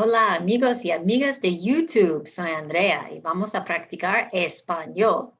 Hola amigos y amigas de YouTube, soy Andrea y vamos a practicar español.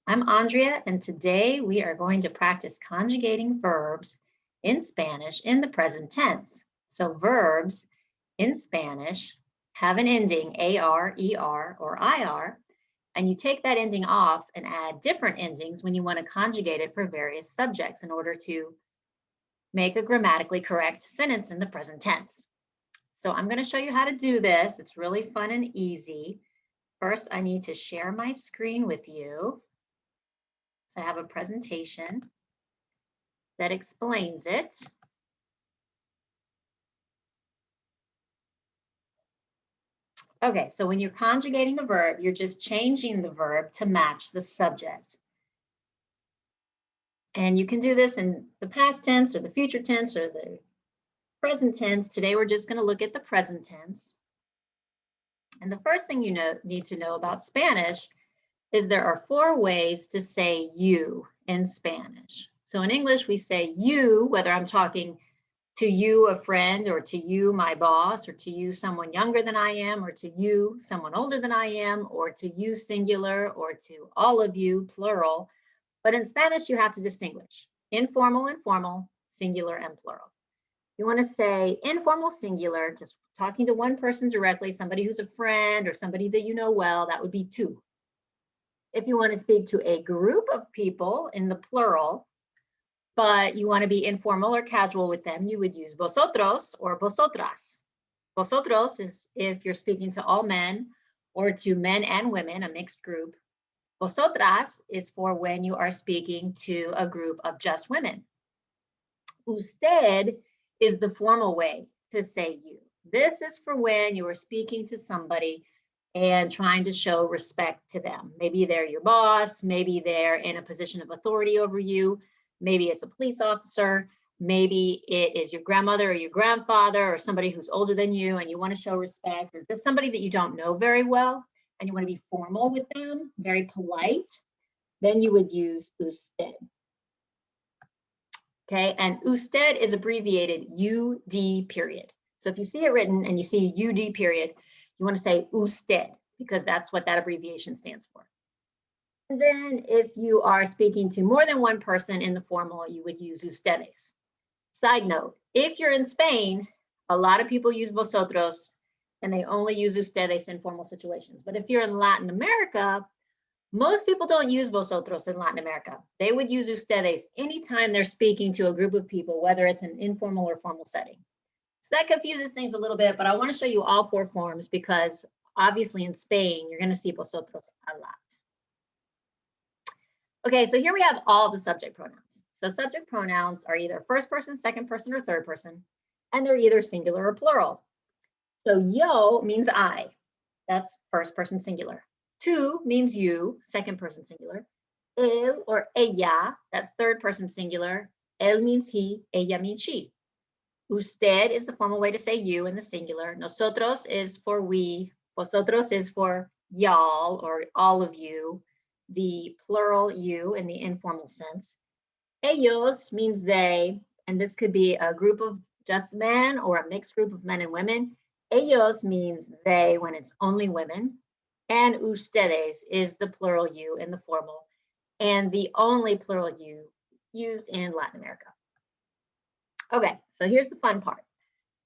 I'm Andrea and today we are going to practice conjugating verbs in Spanish in the present tense. So verbs in Spanish have an ending AR, ER, or IR, and you take that ending off and add different endings when you want to conjugate it for various subjects in order to make a grammatically correct sentence in the present tense. So I'm going to show you how to do this. It's really fun and easy. First, I need to share my screen with you. So I have a presentation that explains it. Okay, so when you're conjugating a verb, you're just changing the verb to match the subject. And you can do this in the past tense or the future tense or the present tense. Today, we're just going to look at the present tense. And the first thing you need to know about Spanish is there are 4 ways to say you in Spanish. So in English, we say you, whether I'm talking to you, a friend, or to you, my boss, or to you, someone younger than I am, or to you, someone older than I am, or to you, singular, or to all of you, plural. But in Spanish, you have to distinguish informal and formal, singular and plural. You want to say informal singular, just talking to one person directly, somebody who's a friend or somebody that you know well, that would be tú. If you want to speak to a group of people in the plural, but you want to be informal or casual with them, you would use vosotros or vosotras. Vosotros is if you're speaking to all men or to men and women, a mixed group. Vosotras is for when you are speaking to a group of just women. Usted is the formal way to say you. This is for when you are speaking to somebody and trying to show respect to them. Maybe they're your boss, maybe they're in a position of authority over you, maybe it's a police officer, maybe it is your grandmother or your grandfather or somebody who's older than you and you want to show respect, or just somebody that you don't know very well and you want to be formal with them, very polite, then you would use usted. Okay, and usted is abbreviated UD period. So if you see it written and you see UD period, you want to say usted because that's what that abbreviation stands for. And then if you are speaking to more than one person in the formal, you would use ustedes. Side note, if you're in Spain, a lot of people use vosotros and they only use ustedes in formal situations. But if you're in Latin America, most people don't use vosotros in Latin America. They would use ustedes anytime they're speaking to a group of people, whether it's an informal or formal setting. So that confuses things a little bit, but I want to show you all 4 forms because obviously in Spain, you're going to see vosotros a lot. Okay, so here we have all the subject pronouns. So subject pronouns are either first person, second person, or third person, and they're either singular or plural. So yo means I. That's first person singular. Tú means you, second person singular. Él or ella, that's third person singular. Él means he, ella means she. Usted is the formal way to say you in the singular. Nosotros is for we. Vosotros is for y'all or all of you. The plural you in the informal sense. Ellos means they, and this could be a group of just men or a mixed group of men and women. Ellos means they when it's only women. And ustedes is the plural you in the formal and the only plural you used in Latin America. Okay, so here's the fun part.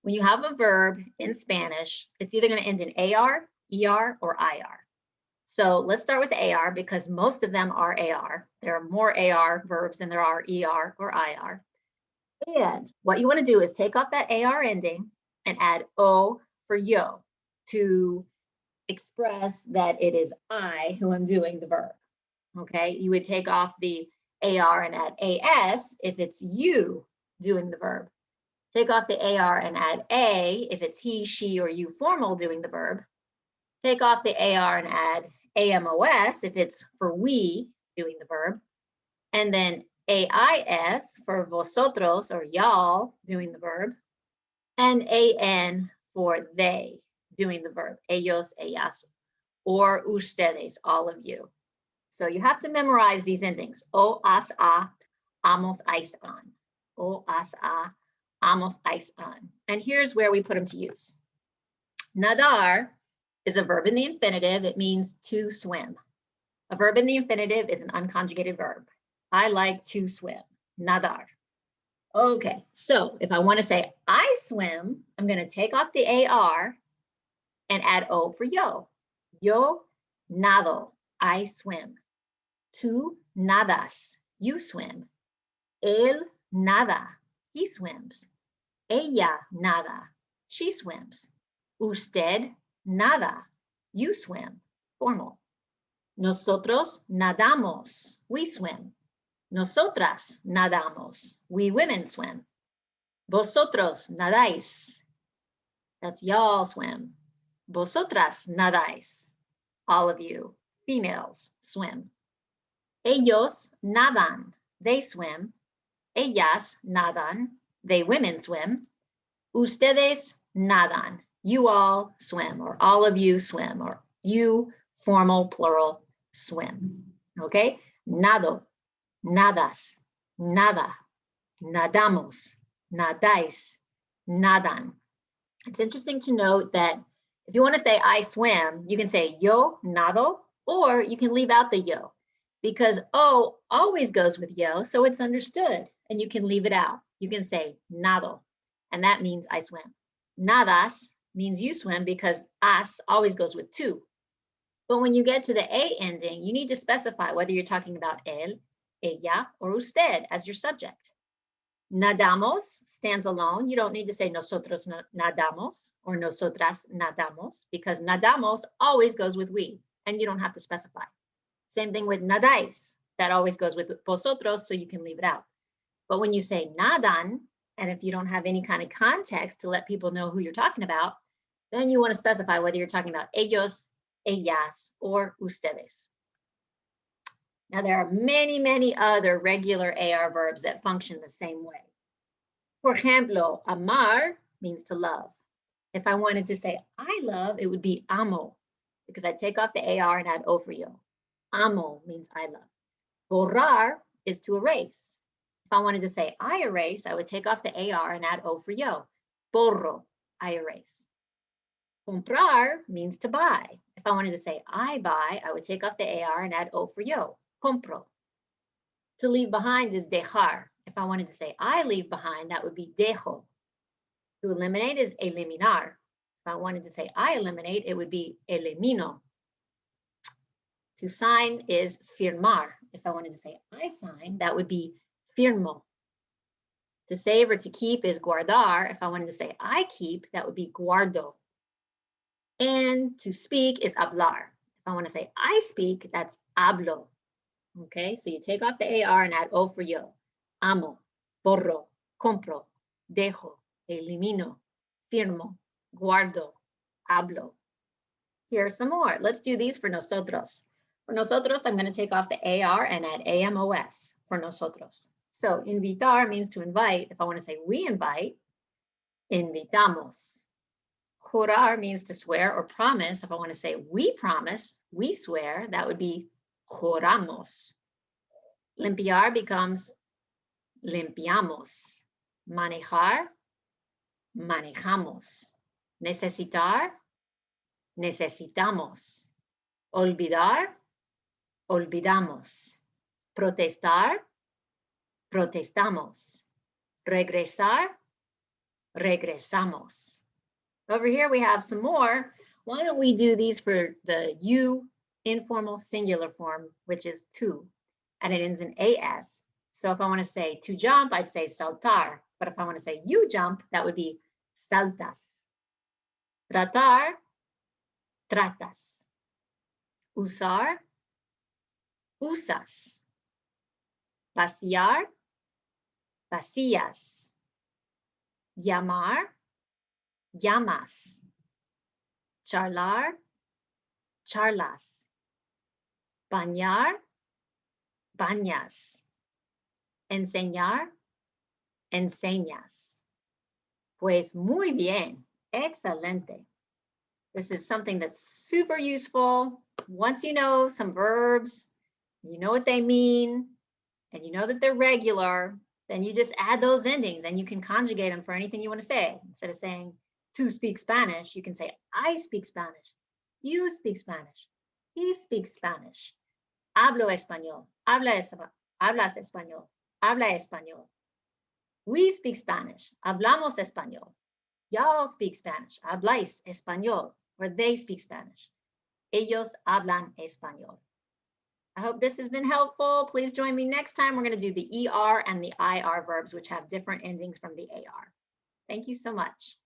When you have a verb in Spanish, it's either going to end in AR, ER, or IR. So let's start with AR because most of them are AR. There are more AR verbs than there are ER or IR. And what you want to do is take off that AR ending and add O for yo to express that it is I who am doing the verb. Okay, you would take off the AR and add AS if it's you doing the verb. Take off the AR and add A if it's he, she, or you formal doing the verb. Take off the AR and add AMOS if it's for we doing the verb. And then AIS for vosotros or y'all doing the verb. And AN for they doing the verb, ellos, ellas, or ustedes, all of you. So you have to memorize these endings. O, as, a, amos, ais, an. O, as, a, amos, ais, an. And here's where we put them to use. Nadar is a verb in the infinitive. It means to swim. A verb in the infinitive is an unconjugated verb. I like to swim. Nadar. Okay, so if I want to say I swim, I'm going to take off the AR and add O for yo. Yo nado. I swim. Tú nadas. You swim. Él nada. He swims. Ella nada. She swims. Usted nada. You swim. Formal. Nosotros nadamos. We swim. Nosotras nadamos. We women swim. Vosotros nadáis. That's y'all swim. Vosotras nadáis. All of you females swim. Ellos nadan. They swim. Ellas nadan. They women swim. Ustedes nadan. You all swim, or all of you swim, or you, formal, plural, swim. Okay? Nado, nadas, nada, nadamos, nadáis, nadan. It's interesting to note that if you want to say I swim, you can say yo nado, or you can leave out the yo, because O always goes with yo, so it's understood, and you can leave it out. You can say nado, and that means I swim. Nadas means you swim because as always goes with to. But when you get to the A ending, you need to specify whether you're talking about él, ella, or usted as your subject. Nadamos stands alone. You don't need to say nosotros nadamos or nosotras nadamos, because nadamos always goes with we, and you don't have to specify. Same thing with nadáis. That always goes with vosotros, so you can leave it out. But when you say nadan, and if you don't have any kind of context to let people know who you're talking about, then you want to specify whether you're talking about ellos, ellas, or ustedes. Now, there are many, many other regular AR verbs that function the same way. For ejemplo, amar means to love. If I wanted to say I love, it would be amo, because I take off the AR and add O for yo. Amo means I love. Borrar is to erase. If I wanted to say I erase, I would take off the AR and add O for yo. Borro, I erase. Comprar means to buy. If I wanted to say I buy, I would take off the AR and add O for yo. Compro. To leave behind is dejar. If I wanted to say I leave behind, that would be dejo. To eliminate is eliminar. If I wanted to say I eliminate, it would be elimino. To sign is firmar. If I wanted to say I sign, that would be firmo. To save or to keep is guardar. If I wanted to say I keep, that would be guardo. And to speak is hablar. If I want to say I speak, that's hablo. Okay, so you take off the AR and add O for yo. Amo, borro, compro, dejo, elimino, firmo, guardo, hablo. Here are some more. Let's do these for nosotros. For nosotros, I'm going to take off the AR and add AMOS for nosotros. So invitar means to invite. If I want to say we invite, invitamos. Jurar means to swear or promise. If I want to say we promise, we swear, that would be juramos. Limpiar becomes limpiamos. Manejar, manejamos. Necesitar, necesitamos. Olvidar, olvidamos. Protestar, protestamos. Regresar, regresamos. Over here we have some more. Why don't we do these for the you informal singular form, which is tu, and it ends in as. So if I want to say to jump, I'd say saltar. But if I want to say you jump, that would be saltas. Tratar, tratas. Usar, usas. Vaciar, vacías. Llamar, llamas. Charlar, charlas. Bañar, bañas. Enseñar, enseñas. Pues muy bien, excelente. This is something that's super useful. Once you know some verbs, you know what they mean, and you know that they're regular, then you just add those endings and you can conjugate them for anything you want to say. Instead of saying to speak Spanish, you can say, I speak Spanish. You speak Spanish. He speaks Spanish. Hablo español. Hablas español. Habla español. We speak Spanish. Hablamos español. Y'all speak Spanish. Habláis español. Or they speak Spanish. Ellos hablan español. I hope this has been helpful. Please join me next time. We're going to do the ER and the IR verbs, which have different endings from the AR. Thank you so much.